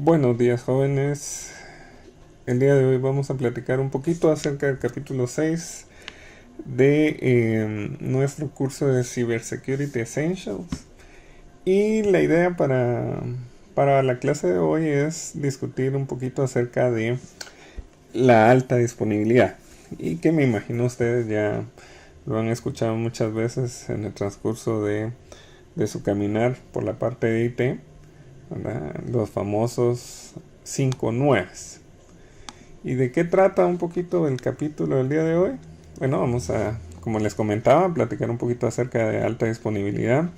Buenos días, jóvenes. El día de hoy vamos a platicar un poquito acerca del capítulo 6 de nuestro curso de Cybersecurity Essentials. Y la idea para la clase de hoy es discutir un poquito acerca de la alta disponibilidad. Y que me imagino ustedes ya lo han escuchado muchas veces en el transcurso de su caminar por la parte de IT, ¿verdad? Los famosos 5 nueves. ¿Y de qué trata un poquito el capítulo del día de hoy? Bueno, vamos a, como les comentaba, platicar un poquito acerca de alta disponibilidad.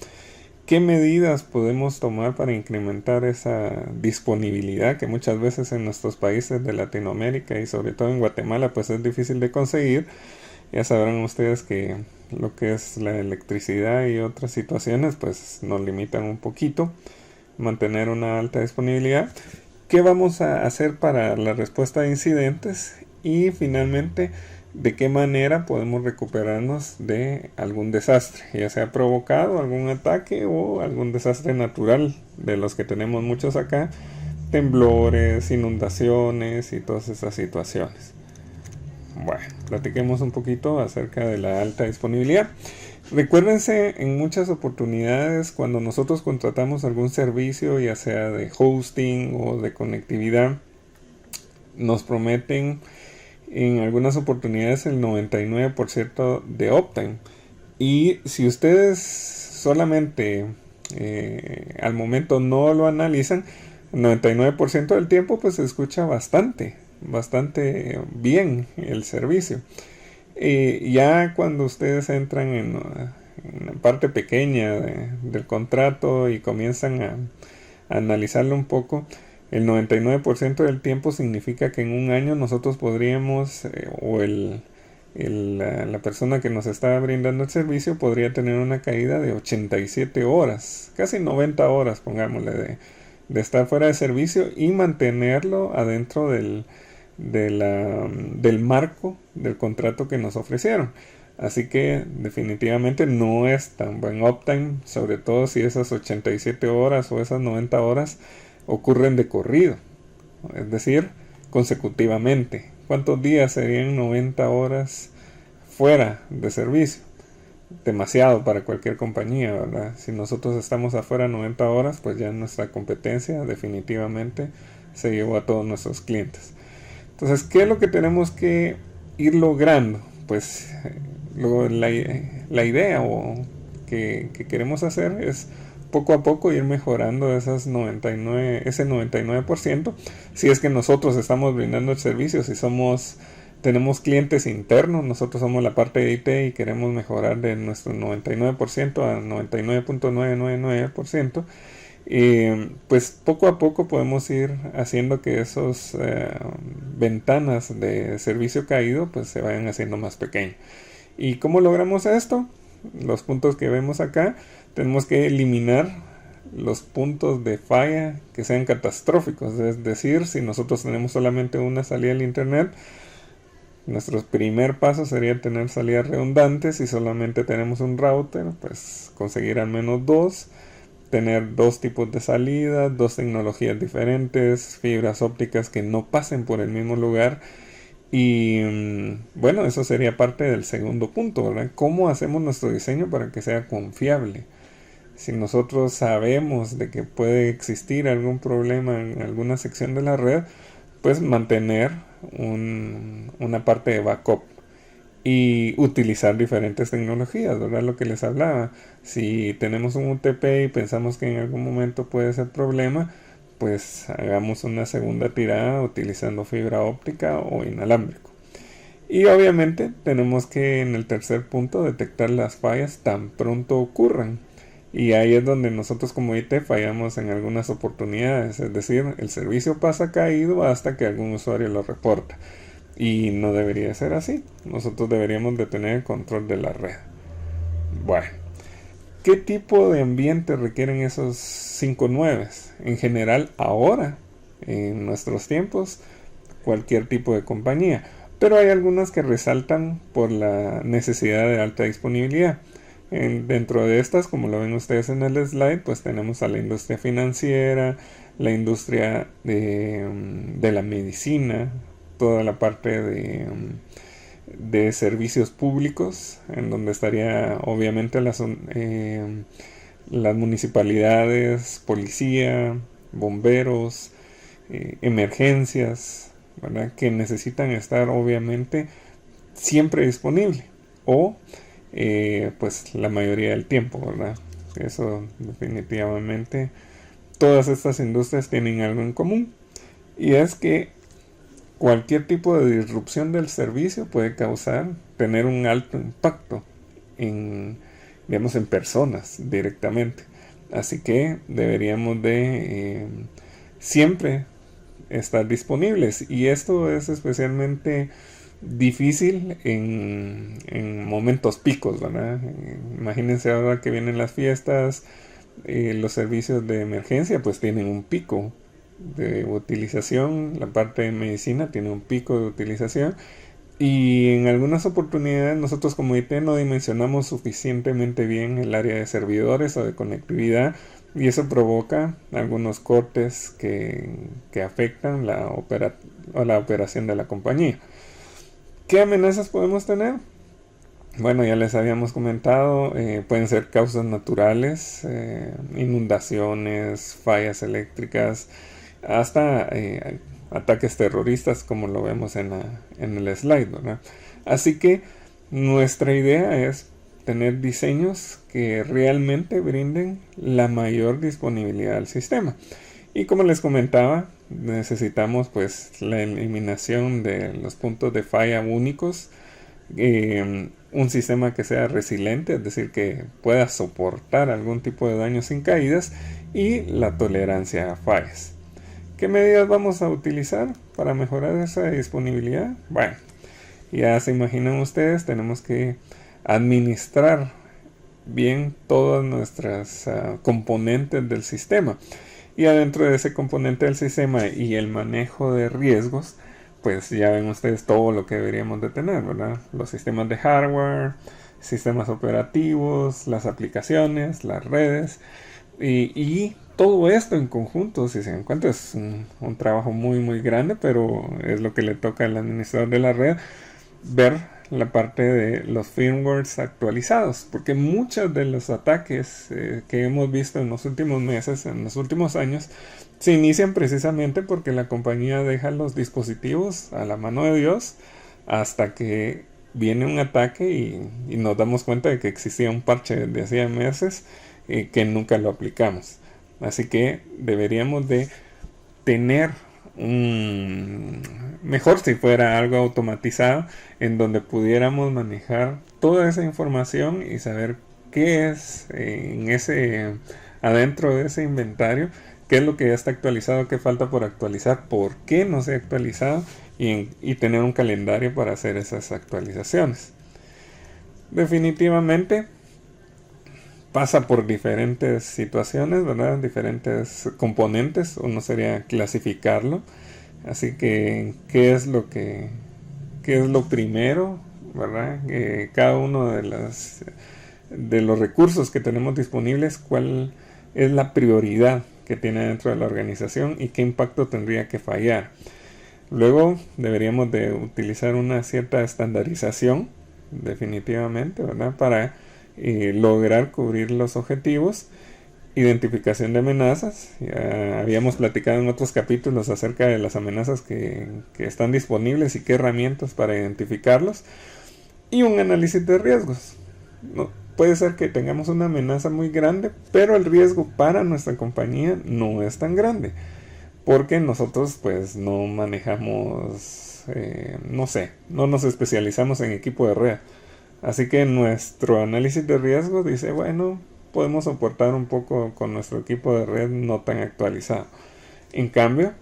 ¿Qué medidas podemos tomar para incrementar esa disponibilidad que muchas veces en nuestros países de Latinoamérica y sobre todo en Guatemala pues es difícil de conseguir? Ya sabrán ustedes que lo que es la electricidad y otras situaciones pues nos limitan un poquito mantener una alta disponibilidad. ¿Qué vamos a hacer para la respuesta a incidentes? Y finalmente, ¿de qué manera podemos recuperarnos de algún desastre? Ya sea provocado algún ataque o algún desastre natural, de los que tenemos muchos acá, temblores, inundaciones y todas esas situaciones. Bueno, platiquemos un poquito acerca de la alta disponibilidad. Recuérdense, en muchas oportunidades cuando nosotros contratamos algún servicio, ya sea de hosting o de conectividad, nos prometen en algunas oportunidades el 99% de uptime. Y si ustedes solamente al momento no lo analizan, el 99% del tiempo pues se escucha bastante bien el servicio. Ya cuando ustedes entran en la parte pequeña del contrato y comienzan a analizarlo un poco, el 99% del tiempo significa que en un año nosotros podríamos, la persona que nos está brindando el servicio podría tener una caída de 87 horas, casi 90 horas, pongámosle, de estar fuera de servicio y mantenerlo adentro del marco del contrato que nos ofrecieron. Así que definitivamente no es tan buen uptime, sobre todo si esas 87 horas o esas 90 horas ocurren de corrido, es decir, consecutivamente. ¿Cuántos días serían 90 horas fuera de servicio? Demasiado para cualquier compañía, ¿verdad? Si nosotros estamos afuera 90 horas, pues ya nuestra competencia definitivamente se llevó a todos nuestros clientes. Entonces, ¿qué es lo que tenemos que ir logrando? Pues la idea que queremos hacer es poco a poco ir mejorando ese 99%, si es que nosotros estamos brindando el servicio, si tenemos clientes internos, nosotros somos la parte de IT y queremos mejorar de nuestro 99% a 99.999%. Pues poco a poco podemos ir haciendo que esos ventanas de servicio caído pues se vayan haciendo más pequeños. ¿Y cómo logramos esto? Los puntos que vemos acá, tenemos que eliminar los puntos de falla que sean catastróficos. Es decir, si nosotros tenemos solamente una salida al internet, nuestro primer paso sería tener salidas redundantes. Si solamente tenemos un router, pues conseguir al menos dos, tener dos tipos de salidas, dos tecnologías diferentes, fibras ópticas que no pasen por el mismo lugar. Y bueno, eso sería parte del segundo punto, ¿verdad? ¿Cómo hacemos nuestro diseño para que sea confiable? Si nosotros sabemos de que puede existir algún problema en alguna sección de la red, pues mantener una parte de backup y utilizar diferentes tecnologías, ¿verdad? Lo que les hablaba. Si tenemos un UTP y pensamos que en algún momento puede ser problema, pues hagamos una segunda tirada utilizando fibra óptica o inalámbrico. Y obviamente tenemos que en el tercer punto detectar las fallas tan pronto ocurran. Y ahí es donde nosotros como IT fallamos en algunas oportunidades, es decir, el servicio pasa caído hasta que algún usuario lo reporta. Y no debería ser así. Nosotros deberíamos de tener el control de la red. Bueno, ¿qué tipo de ambiente requieren esos 5 nueves? En general, ahora, en nuestros tiempos, cualquier tipo de compañía. Pero hay algunas que resaltan por la necesidad de alta disponibilidad. Dentro de estas, como lo ven ustedes en el slide, pues tenemos a la industria financiera, la industria de la medicina, toda la parte de servicios públicos, en donde estaría obviamente las municipalidades, policía, bomberos, emergencias, ¿verdad? Que necesitan estar obviamente siempre disponible o pues la mayoría del tiempo, ¿verdad? Eso definitivamente, todas estas industrias tienen algo en común, y es que cualquier tipo de disrupción del servicio puede tener un alto impacto en, digamos, en personas directamente. Así que deberíamos de siempre estar disponibles, y esto es especialmente difícil en momentos picos, ¿verdad? Imagínense ahora que vienen las fiestas, los servicios de emergencia pues tienen un pico de utilización, la parte de medicina tiene un pico de utilización, y en algunas oportunidades nosotros como IT no dimensionamos suficientemente bien el área de servidores o de conectividad, y eso provoca algunos cortes que afectan la operación de la compañía. ¿Qué amenazas podemos tener? Bueno, ya les habíamos comentado, pueden ser causas naturales, inundaciones, fallas eléctricas, hasta ataques terroristas, como lo vemos en el slide, ¿verdad? Así que nuestra idea es tener diseños que realmente brinden la mayor disponibilidad al sistema. Y como les comentaba, necesitamos pues la eliminación de los puntos de falla únicos, un sistema que sea resiliente, es decir, que pueda soportar algún tipo de daño sin caídas, y la tolerancia a fallas. ¿Qué medidas vamos a utilizar para mejorar esa disponibilidad? Bueno, ya se imaginan ustedes, tenemos que administrar bien todas nuestras componentes del sistema. Y adentro de ese componente del sistema y el manejo de riesgos, pues ya ven ustedes todo lo que deberíamos de tener, ¿verdad? Los sistemas de hardware, sistemas operativos, las aplicaciones, las redes, y todo esto en conjunto, si se dan cuenta, es un trabajo muy muy grande, pero es lo que le toca al administrador de la red, ver la parte de los firmwares actualizados, porque muchos de los ataques que hemos visto en los últimos meses, en los últimos años, se inician precisamente porque la compañía deja los dispositivos a la mano de Dios hasta que viene un ataque y nos damos cuenta de que existía un parche de hacía meses que nunca lo aplicamos. Así que deberíamos de tener mejor si fuera algo automatizado, en donde pudiéramos manejar toda esa información y saber qué es adentro de ese inventario, qué es lo que ya está actualizado, qué falta por actualizar, por qué no se ha actualizado, y tener un calendario para hacer esas actualizaciones. Definitivamente pasa por diferentes situaciones, ¿verdad? Diferentes componentes. Uno sería clasificarlo. Así que, ¿qué es lo primero, ¿verdad? Cada uno de los recursos que tenemos disponibles, ¿cuál es la prioridad que tiene dentro de la organización y qué impacto tendría que fallar? Luego deberíamos de utilizar una cierta estandarización, definitivamente, ¿verdad? Para lograr cubrir los objetivos. Identificación de amenazas. Ya habíamos platicado en otros capítulos acerca de las amenazas que están disponibles y qué herramientas para identificarlos. Y un análisis de riesgos. Puede ser que tengamos una amenaza muy grande, pero el riesgo para nuestra compañía no es tan grande, porque nosotros pues no manejamos, no nos especializamos en equipo de red. Así que nuestro análisis de riesgo dice, bueno, podemos soportar un poco con nuestro equipo de red no tan actualizado. En cambio,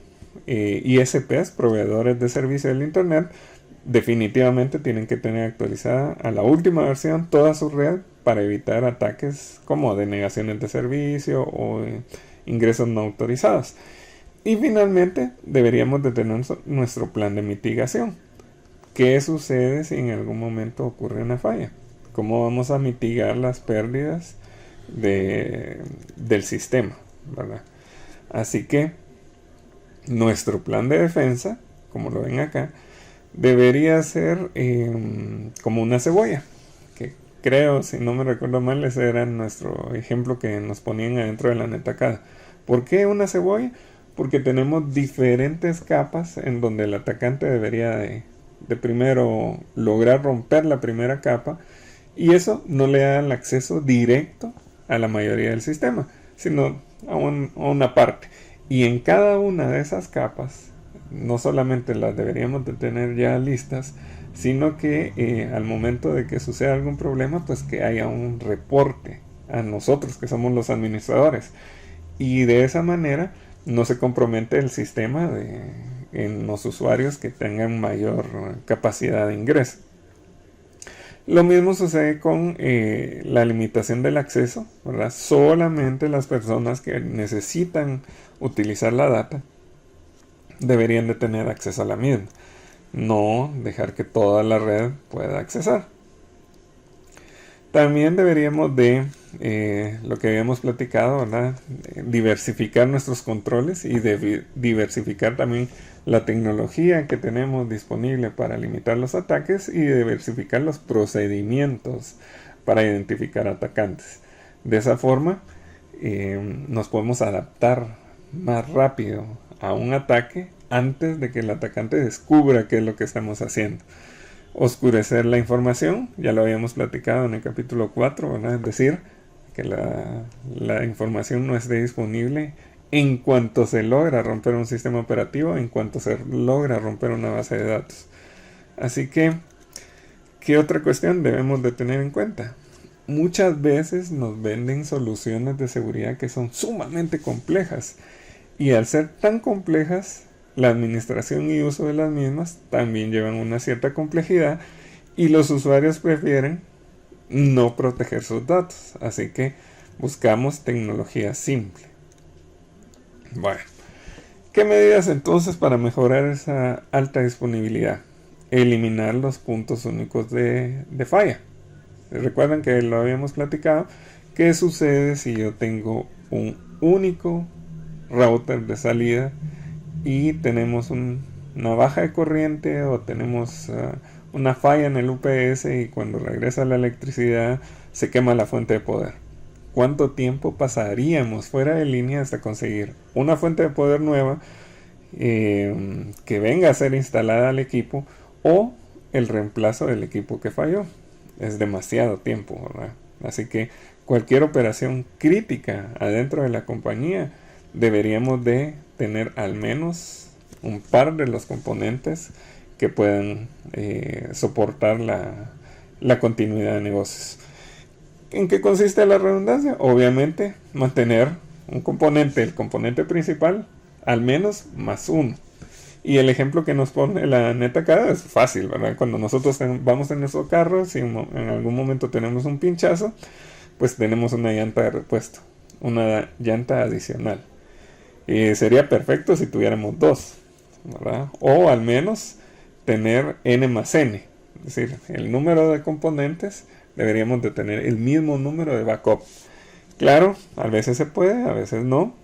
ISPs, proveedores de servicio del Internet, definitivamente tienen que tener actualizada a la última versión toda su red para evitar ataques como denegaciones de servicio o ingresos no autorizados. Y finalmente, deberíamos de tener nuestro plan de mitigación. ¿Qué sucede si en algún momento ocurre una falla? ¿Cómo vamos a mitigar las pérdidas del sistema, ¿verdad? Así que nuestro plan de defensa, como lo ven acá, debería ser como una cebolla, que creo, si no me recuerdo mal, ese era nuestro ejemplo que nos ponían adentro de la netacada. ¿Por qué una cebolla? Porque tenemos diferentes capas en donde el atacante debería de primero lograr romper la primera capa, y eso no le da el acceso directo a la mayoría del sistema, sino a una parte. Y en cada una de esas capas, no solamente las deberíamos de tener ya listas, sino que al momento de que suceda algún problema, pues que haya un reporte a nosotros, que somos los administradores. Y de esa manera no se compromete el sistema en los usuarios que tengan mayor capacidad de ingreso. Lo mismo sucede con la limitación del acceso, ¿verdad? Solamente las personas que necesitan utilizar la data deberían de tener acceso a la misma, no dejar que toda la red pueda accesar. También deberíamos de, lo que habíamos platicado, ¿verdad? Diversificar nuestros controles y diversificar también la tecnología que tenemos disponible para limitar los ataques y diversificar los procedimientos para identificar atacantes. De esa forma nos podemos adaptar más rápido a un ataque antes de que el atacante descubra qué es lo que estamos haciendo. Oscurecer la información, ya lo habíamos platicado en el capítulo 4, ¿verdad? Es decir, que la información no esté disponible en cuanto se logra romper un sistema operativo, en cuanto se logra romper una base de datos. Así que, ¿qué otra cuestión debemos de tener en cuenta? Muchas veces nos venden soluciones de seguridad que son sumamente complejas, y al ser tan complejas, la administración y uso de las mismas también llevan una cierta complejidad, y los usuarios prefieren no proteger sus datos. Así que buscamos tecnología simple. Bueno, ¿qué medidas entonces para mejorar esa alta disponibilidad? Eliminar los puntos únicos de falla. Recuerdan que lo habíamos platicado. ¿Qué sucede si yo tengo un único router de salida y tenemos una baja de corriente, o tenemos una falla en el UPS, y cuando regresa la electricidad se quema la fuente de poder? ¿Cuánto tiempo pasaríamos fuera de línea hasta conseguir una fuente de poder nueva que venga a ser instalada al equipo, o el reemplazo del equipo que falló? Es demasiado tiempo, ¿verdad? Así que cualquier operación crítica adentro de la compañía deberíamos de tener al menos un par de los componentes que puedan soportar la continuidad de negocios. ¿En qué consiste la redundancia? Obviamente mantener un componente, el componente principal, al menos más uno. Y el ejemplo que nos pone la netacada es fácil, ¿verdad? Cuando nosotros vamos en nuestro carro, si en algún momento tenemos un pinchazo, pues tenemos una llanta de repuesto, una llanta adicional. Sería perfecto si tuviéramos dos, ¿verdad? O al menos tener n más n, es decir, el número de componentes deberíamos de tener el mismo número de backup. Claro, a veces se puede, a veces no.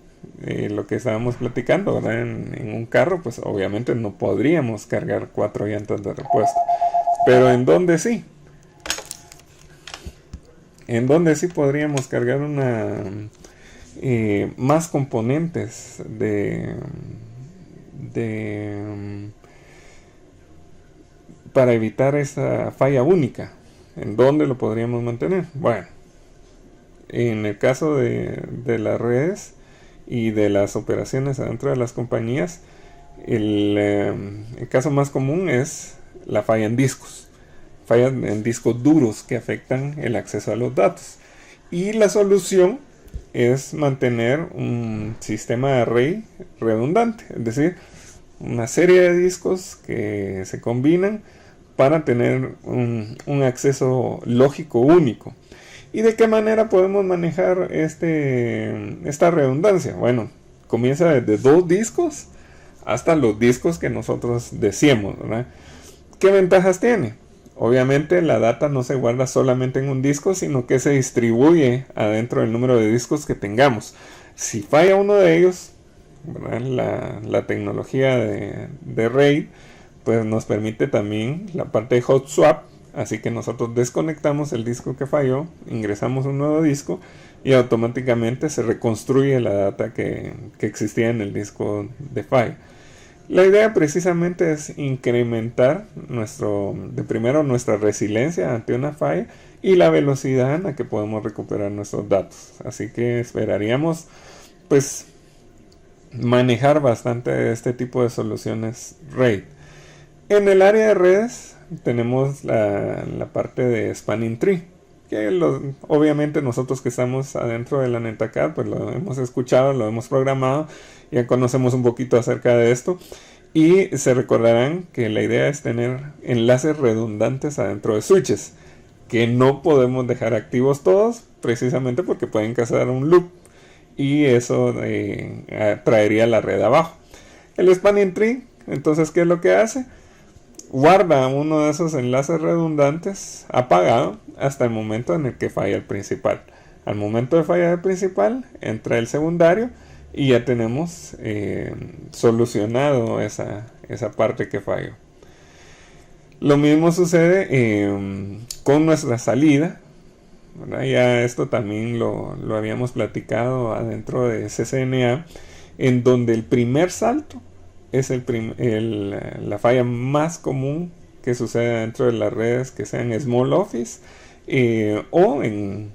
Lo que estábamos platicando, ¿verdad? En un carro, pues obviamente no podríamos cargar 4 llantas de repuesto. Pero ¿en dónde sí? En donde sí podríamos cargar más componentes para evitar esa falla única. ¿En dónde lo podríamos mantener? Bueno, en el caso de las redes y de las operaciones adentro de las compañías, el caso más común es la falla en discos. Fallas en discos duros que afectan el acceso a los datos. Y la solución es mantener un sistema de array redundante, es decir, una serie de discos que se combinan para tener un acceso lógico único. ¿Y de qué manera podemos manejar esta redundancia? Bueno, comienza desde 2 discos hasta los discos que nosotros deseemos, ¿verdad? ¿Qué ventajas tiene? Obviamente la data no se guarda solamente en un disco, sino que se distribuye adentro del número de discos que tengamos. Si falla uno de ellos, ¿verdad? La tecnología de RAID pues nos permite también la parte de hot swap, así que nosotros desconectamos el disco que falló, ingresamos un nuevo disco y automáticamente se reconstruye la data que existía en el disco de falla. La idea precisamente es incrementar primero nuestra resiliencia ante una falla y la velocidad en la que podemos recuperar nuestros datos. Así que esperaríamos pues manejar bastante de este tipo de soluciones RAID. En el área de redes tenemos la parte de Spanning Tree, que obviamente nosotros que estamos adentro de la NetAcad pues lo hemos escuchado, lo hemos programado, ya conocemos un poquito acerca de esto y se recordarán que la idea es tener enlaces redundantes adentro de switches que no podemos dejar activos todos precisamente porque pueden causar un loop y eso traería la red abajo. El Spanning Tree, entonces, ¿qué es lo que hace? Guarda uno de esos enlaces redundantes apagado hasta el momento en el que falla el principal. Al momento de fallar el principal, entra el secundario y ya tenemos solucionado esa parte que falló. Lo mismo sucede con nuestra salida, ¿verdad? Ya esto también lo habíamos platicado adentro de CCNA, en donde el primer salto es la falla más común que sucede dentro de las redes que sean small office o en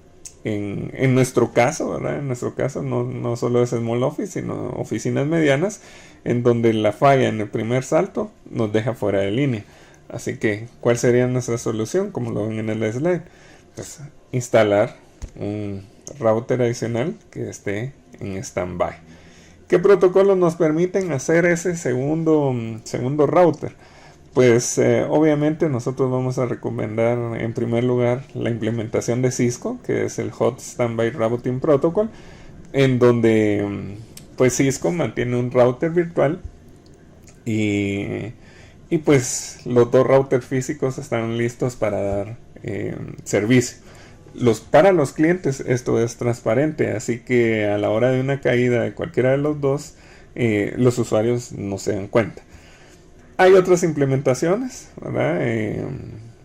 nuestro caso, ¿verdad? En nuestro caso no solo es small office, sino oficinas medianas, en donde la falla en el primer salto nos deja fuera de línea. Así que, ¿cuál sería nuestra solución? Como lo ven en el slide, pues instalar un router adicional que esté en standby. ¿Qué protocolos nos permiten hacer ese segundo router? Pues obviamente nosotros vamos a recomendar en primer lugar la implementación de Cisco, que es el Hot Standby Routing Protocol, en donde pues Cisco mantiene un router virtual y pues los dos routers físicos están listos para dar servicio. Para los clientes esto es transparente, así que a la hora de una caída de cualquiera de los dos, los usuarios no se dan cuenta. Hay otras implementaciones, ¿verdad?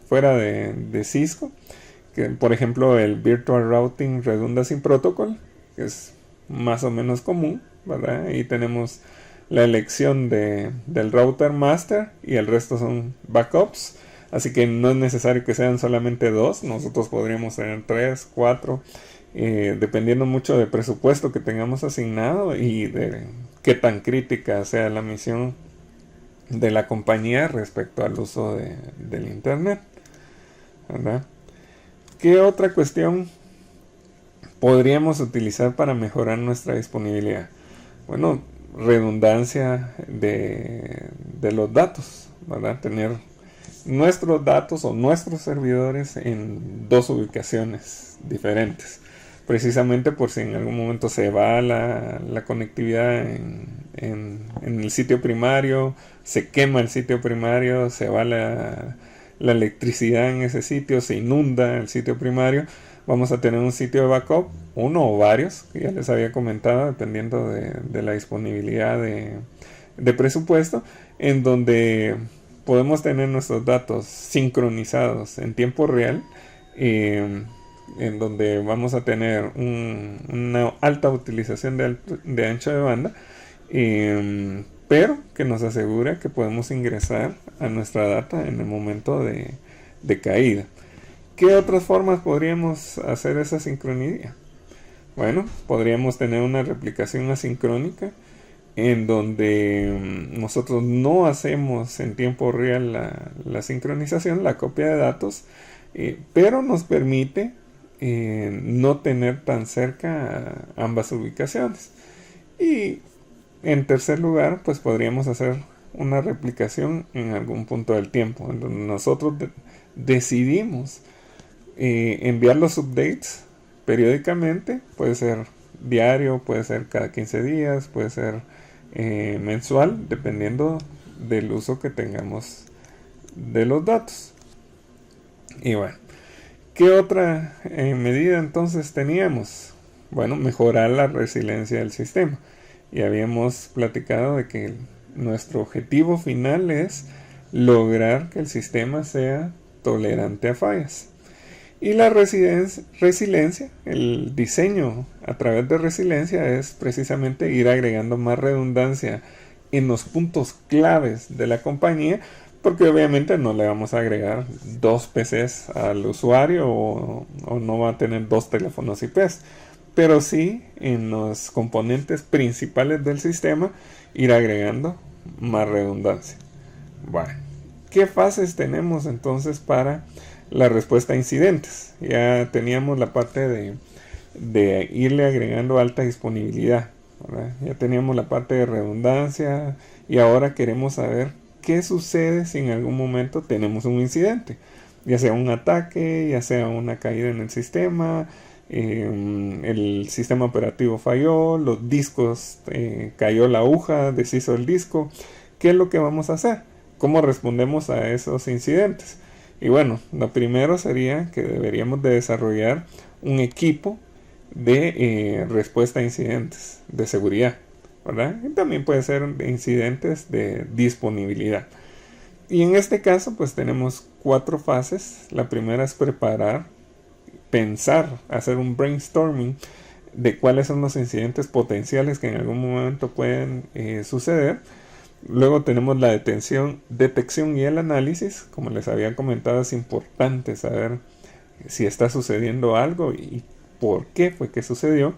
Fuera de Cisco, que por ejemplo el Virtual Routing Redundancy Protocol, que es más o menos común, ¿verdad? Y tenemos la elección del router master y el resto son backups. Así que no es necesario que sean solamente dos, nosotros podríamos tener 3, 4, dependiendo mucho del presupuesto que tengamos asignado y de qué tan crítica sea la misión de la compañía respecto al uso del internet, ¿verdad? ¿Qué otra cuestión podríamos utilizar para mejorar nuestra disponibilidad? Bueno, redundancia de los datos, ¿verdad? Tener nuestros datos o nuestros servidores en dos ubicaciones diferentes, precisamente por si en algún momento se va la conectividad en el sitio primario, se quema el sitio primario, se va la electricidad en ese sitio, se inunda el sitio primario, vamos a tener un sitio de backup, uno o varios, que ya les había comentado, dependiendo de la disponibilidad de presupuesto, en donde podemos tener nuestros datos sincronizados en tiempo real, en donde vamos a tener una alta utilización de ancho de banda, pero que nos asegura que podemos ingresar a nuestra data en el momento de caída. ¿Qué otras formas podríamos hacer esa sincronía? Bueno, podríamos tener una replicación asincrónica en donde nosotros no hacemos en tiempo real la sincronización, la copia de datos, pero nos permite no tener tan cerca ambas ubicaciones. Y en tercer lugar, pues podríamos hacer una replicación en algún punto del tiempo, en donde nosotros decidimos enviar los updates periódicamente, puede ser diario, puede ser cada 15 días, puede ser mensual, dependiendo del uso que tengamos de los datos. Y bueno, ¿qué otra medida entonces teníamos? Bueno, mejorar la resiliencia del sistema. y habíamos platicado de que nuestro objetivo final es lograr que el sistema sea tolerante a fallas. Y la resiliencia, el diseño a través de resiliencia es precisamente ir agregando más redundancia en los puntos claves de la compañía, porque obviamente no le vamos a agregar 2 PCs al usuario o no va a tener 2 teléfonos IPs, pero sí en los componentes principales del sistema ir agregando más redundancia. Bueno, ¿qué fases tenemos entonces para la respuesta a incidentes? Ya teníamos la parte de irle agregando alta disponibilidad, ¿verdad? Ya teníamos la parte de redundancia y ahora queremos saber qué sucede si en algún momento tenemos un incidente, ya sea un ataque, ya sea una caída en el sistema, el sistema operativo falló, los discos, cayó la aguja, deshizo el disco. ¿Qué es lo que vamos a hacer? ¿Cómo respondemos a esos incidentes? Y bueno, lo primero sería que deberíamos de desarrollar un equipo de respuesta a incidentes de seguridad, ¿verdad? Y también puede ser incidentes de disponibilidad. Y en este caso pues tenemos 4 fases. La primera es preparar, pensar, hacer un brainstorming de cuáles son los incidentes potenciales que en algún momento pueden suceder. Luego tenemos la detección y el análisis. Como les había comentado, es importante saber si está sucediendo algo y por qué fue que sucedió.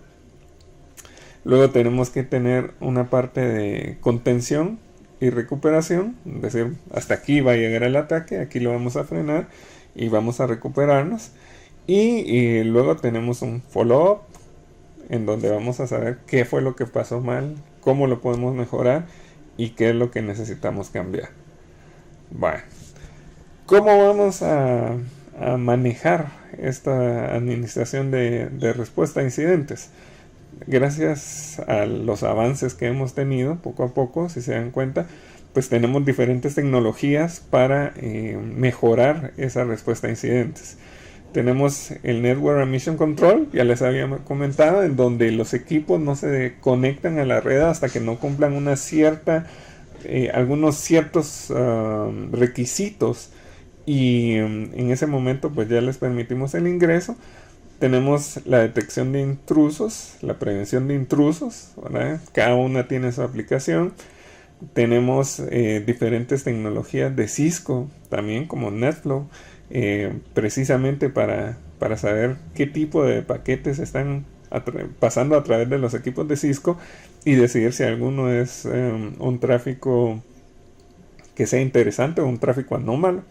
Luego tenemos que tener una parte de contención y recuperación, es decir, hasta aquí va a llegar el ataque, aquí lo vamos a frenar y vamos a recuperarnos. Y luego tenemos un follow-up en donde vamos a saber qué fue lo que pasó mal, cómo lo podemos mejorar y qué es lo que necesitamos cambiar. Bueno, ¿cómo vamos a manejar esta administración de respuesta a incidentes? Gracias a los avances que hemos tenido poco a poco, si se dan cuenta, pues tenemos diferentes tecnologías para mejorar esa respuesta a incidentes. Tenemos el Network Admission Control, ya les había comentado, en donde los equipos no se conectan a la red hasta que no cumplan una algunos ciertos requisitos, y en ese momento pues ya les permitimos el ingreso. Tenemos la detección de intrusos, la prevención de intrusos, ¿verdad? Cada una tiene su aplicación. Tenemos diferentes tecnologías de Cisco también, como NetFlow, precisamente para saber qué tipo de paquetes están pasando a través de los equipos de Cisco y decidir si alguno es un tráfico que sea interesante o un tráfico anómalo.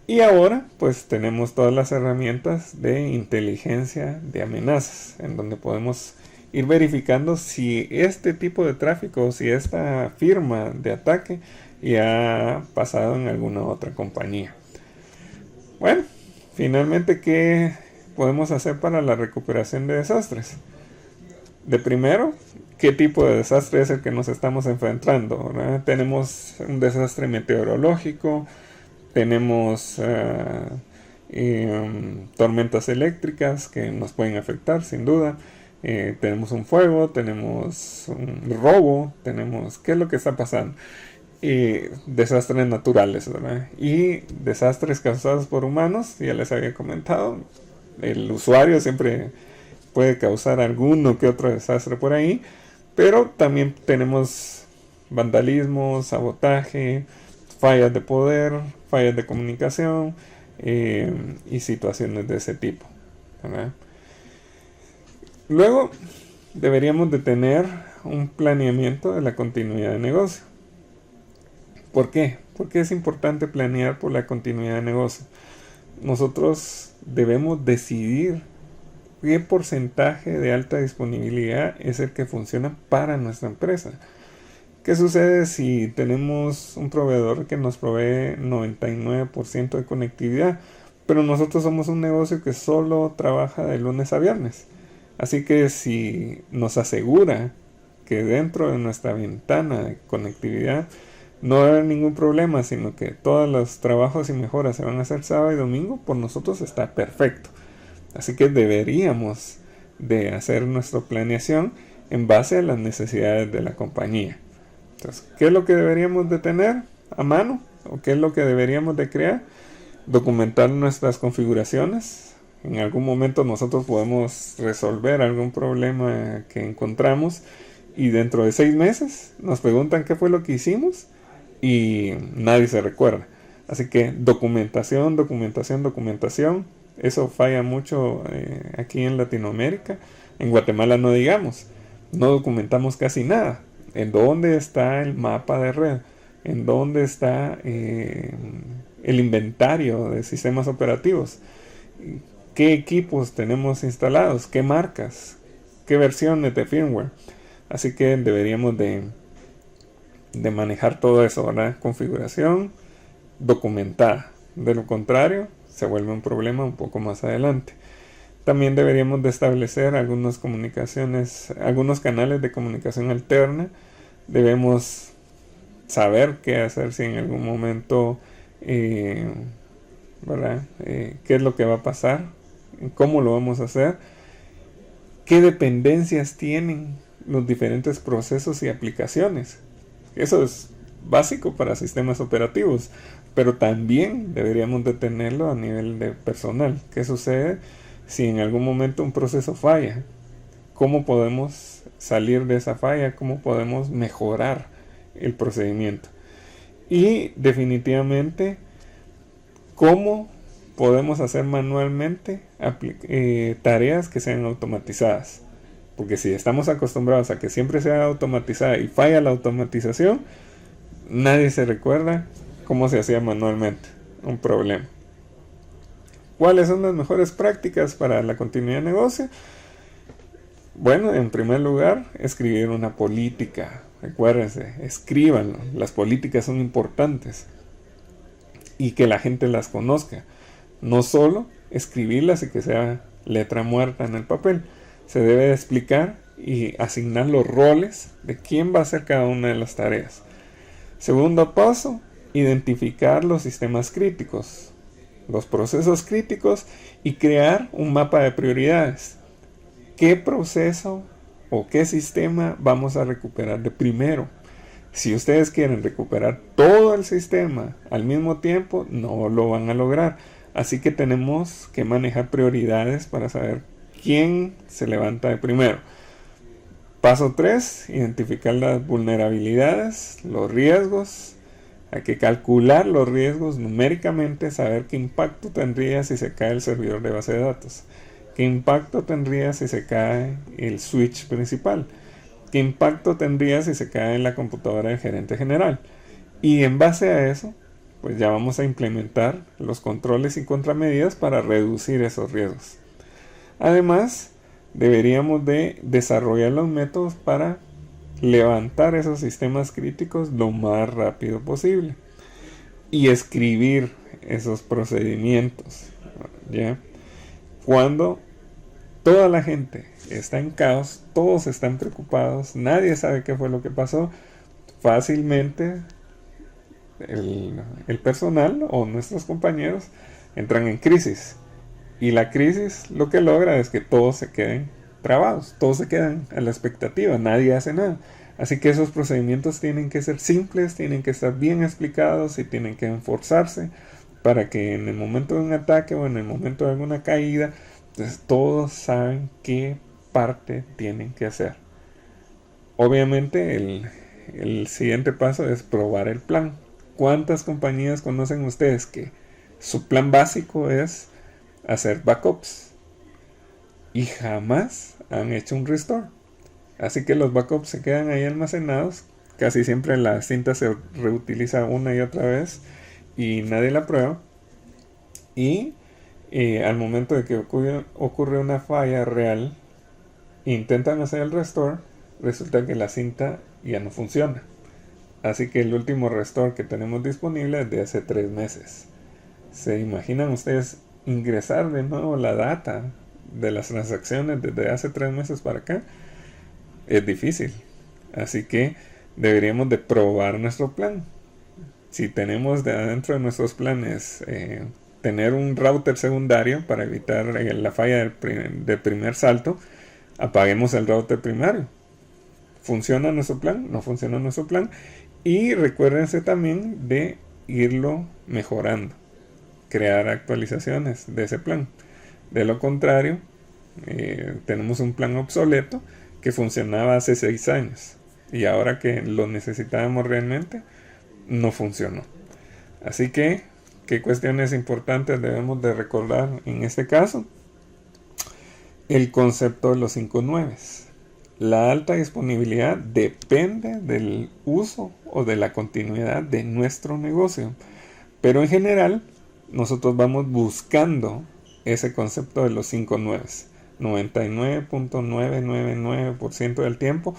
Y ahora pues tenemos todas las herramientas de inteligencia de amenazas, en donde podemos ir verificando si este tipo de tráfico, si esta firma de ataque ya ha pasado en alguna otra compañía. Bueno, finalmente, ¿qué podemos hacer para la recuperación de desastres? De primero, ¿qué tipo de desastre es el que nos estamos enfrentando, ¿verdad? Tenemos un desastre meteorológico, tenemos tormentas eléctricas que nos pueden afectar sin duda, tenemos un fuego, tenemos un robo, tenemos qué es lo que está pasando, desastres naturales, ¿verdad? Y desastres causados por humanos, ya les había comentado, el usuario siempre puede causar alguno que otro desastre por ahí, pero también tenemos vandalismo, sabotaje, fallas de poder, fallas de comunicación y situaciones de ese tipo, ¿verdad? Luego deberíamos de tener un planeamiento de la continuidad de negocio. ¿Por qué? Porque es importante planear por la continuidad de negocio. Nosotros debemos decidir qué porcentaje de alta disponibilidad es el que funciona para nuestra empresa. ¿Qué sucede si tenemos un proveedor que nos provee 99% de conectividad, pero nosotros somos un negocio que solo trabaja de lunes a viernes? Así que si nos asegura que dentro de nuestra ventana de conectividad no va a haber ningún problema, sino que todos los trabajos y mejoras se van a hacer sábado y domingo, por nosotros está perfecto. Así que deberíamos de hacer nuestra planeación en base a las necesidades de la compañía. Entonces, ¿qué es lo que deberíamos de tener a mano? ¿O qué es lo que deberíamos de crear? Documentar nuestras configuraciones. En algún momento nosotros podemos resolver algún problema que encontramos y dentro de 6 meses nos preguntan qué fue lo que hicimos y nadie se recuerda. Así que documentación. Eso falla mucho aquí en Latinoamérica. En Guatemala no digamos. No documentamos casi nada. ¿En dónde está el mapa de red? ¿En dónde está el inventario de sistemas operativos? ¿Qué equipos tenemos instalados? ¿Qué marcas? ¿Qué versiones de firmware? Así que deberíamos de manejar todo eso, ¿verdad? Configuración documentada. De lo contrario, se vuelve un problema un poco más adelante. También deberíamos de establecer algunos canales de comunicación alterna. Debemos saber qué hacer si en algún momento, ¿verdad? ¿Qué es lo que va a pasar? ¿Cómo lo vamos a hacer? ¿Qué dependencias tienen los diferentes procesos y aplicaciones? Eso es básico para sistemas operativos, pero también deberíamos de tenerlo a nivel de personal. ¿Qué sucede si en algún momento un proceso falla? ¿Cómo podemos salir de esa falla? ¿Cómo podemos mejorar el procedimiento? Y definitivamente, ¿cómo podemos hacer manualmente tareas que sean automatizadas? Porque si estamos acostumbrados a que siempre sea automatizada y falla la automatización, nadie se recuerda cómo se hacía manualmente. Un problema. ¿Cuáles son las mejores prácticas para la continuidad de negocio? Bueno, en primer lugar, escribir una política. Recuérdense, escríbanlo. Las políticas son importantes y que la gente las conozca. No solo escribirlas y que sea letra muerta en el papel. Se debe explicar y asignar los roles de quién va a hacer cada una de las tareas. Segundo paso, identificar los sistemas críticos, los procesos críticos y crear un mapa de prioridades. ¿Qué proceso o qué sistema vamos a recuperar de primero? Si ustedes quieren recuperar todo el sistema al mismo tiempo, no lo van a lograr. Así que tenemos que manejar prioridades para saber quién se levanta de primero. Paso 3, identificar las vulnerabilidades, los riesgos. Hay que calcular los riesgos numéricamente, saber qué impacto tendría si se cae el servidor de base de datos. ¿Qué impacto tendría si se cae el switch principal? ¿Qué impacto tendría si se cae en la computadora del gerente general? Y en base a eso, pues ya vamos a implementar los controles y contramedidas para reducir esos riesgos. Además, deberíamos de desarrollar los métodos para levantar esos sistemas críticos lo más rápido posible y escribir esos procedimientos, ¿ya? Cuando toda la gente está en caos, todos están preocupados, nadie sabe qué fue lo que pasó, fácilmente el personal o nuestros compañeros entran en crisis. Y la crisis lo que logra es que todos se queden trabados, todos se quedan a la expectativa, nadie hace nada. Así que esos procedimientos tienen que ser simples, tienen que estar bien explicados y tienen que enforzarse para que en el momento de un ataque o en el momento de alguna caída, pues todos saben qué parte tienen que hacer. Obviamente el siguiente paso es probar el plan. ¿Cuántas compañías conocen ustedes que su plan básico es hacer backups y jamás han hecho un restore? Así que los backups se quedan ahí almacenados, casi siempre la cinta se reutiliza una y otra vez y nadie la prueba, y al momento de que ocurre una falla real, intentan hacer el restore, resulta que la cinta ya no funciona. Así que el último restore que tenemos disponible es de hace 3 meses. ¿Se imaginan ustedes ingresar de nuevo la data de las transacciones desde hace 3 meses para acá? Es difícil. Así que deberíamos de probar nuestro plan. Si tenemos dentro de nuestros planes tener un router secundario para evitar la falla del primer salto, apaguemos el router primario. ¿Funciona nuestro plan? ¿No funciona nuestro plan? Y recuérdense también de irlo mejorando, crear actualizaciones de ese plan. De lo contrario, tenemos un plan obsoleto que funcionaba hace 6 años y ahora que lo necesitábamos realmente, no funcionó. Así que, ¿qué cuestiones importantes debemos de recordar en este caso? El concepto de los 5 nueves. La alta disponibilidad depende del uso o de la continuidad de nuestro negocio. Pero en general, nosotros vamos buscando ese concepto de los 5 nueves. 99.999% del tiempo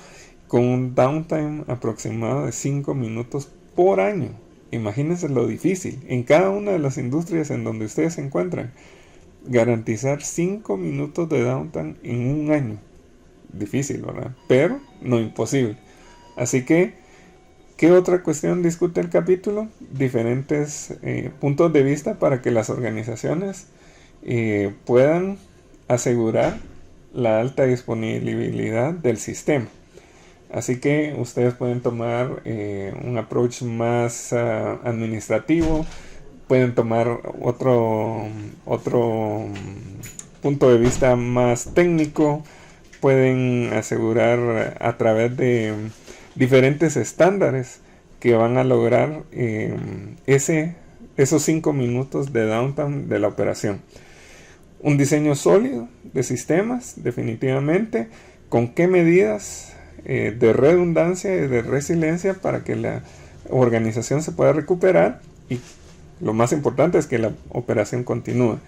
con un downtime aproximado de 5 minutos por año. Imagínense lo difícil en cada una de las industrias en donde ustedes se encuentran. Garantizar 5 minutos de downtime en un año. Difícil, ¿verdad? Pero no imposible. Así que, ¿qué otra cuestión discute el capítulo? Diferentes puntos de vista para que las organizaciones puedan asegurar la alta disponibilidad del sistema. Así que ustedes pueden tomar un approach más administrativo, pueden tomar otro punto de vista más técnico, pueden asegurar a través de diferentes estándares que van a lograr esos 5 minutos de downtime de la operación. Un diseño sólido de sistemas, definitivamente. ¿Con qué medidas de redundancia y de resiliencia para que la organización se pueda recuperar? Y lo más importante es que la operación continúe.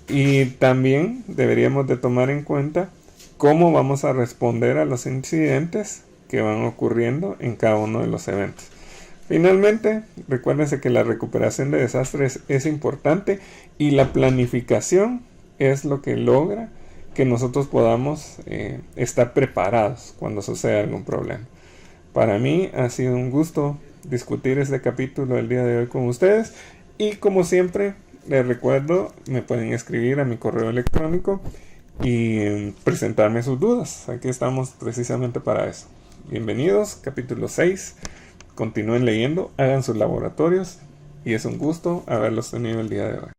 Y también deberíamos de tomar en cuenta cómo vamos a responder a los incidentes que van ocurriendo en cada uno de los eventos. Finalmente, recuérdense que la recuperación de desastres es importante y la planificación es lo que logra que nosotros podamos estar preparados cuando suceda algún problema. Para mí ha sido un gusto discutir este capítulo el día de hoy con ustedes y como siempre les recuerdo, me pueden escribir a mi correo electrónico y presentarme sus dudas. Aquí estamos precisamente para eso. Bienvenidos, capítulo 6. Continúen leyendo, hagan sus laboratorios y es un gusto haberlos tenido el día de hoy.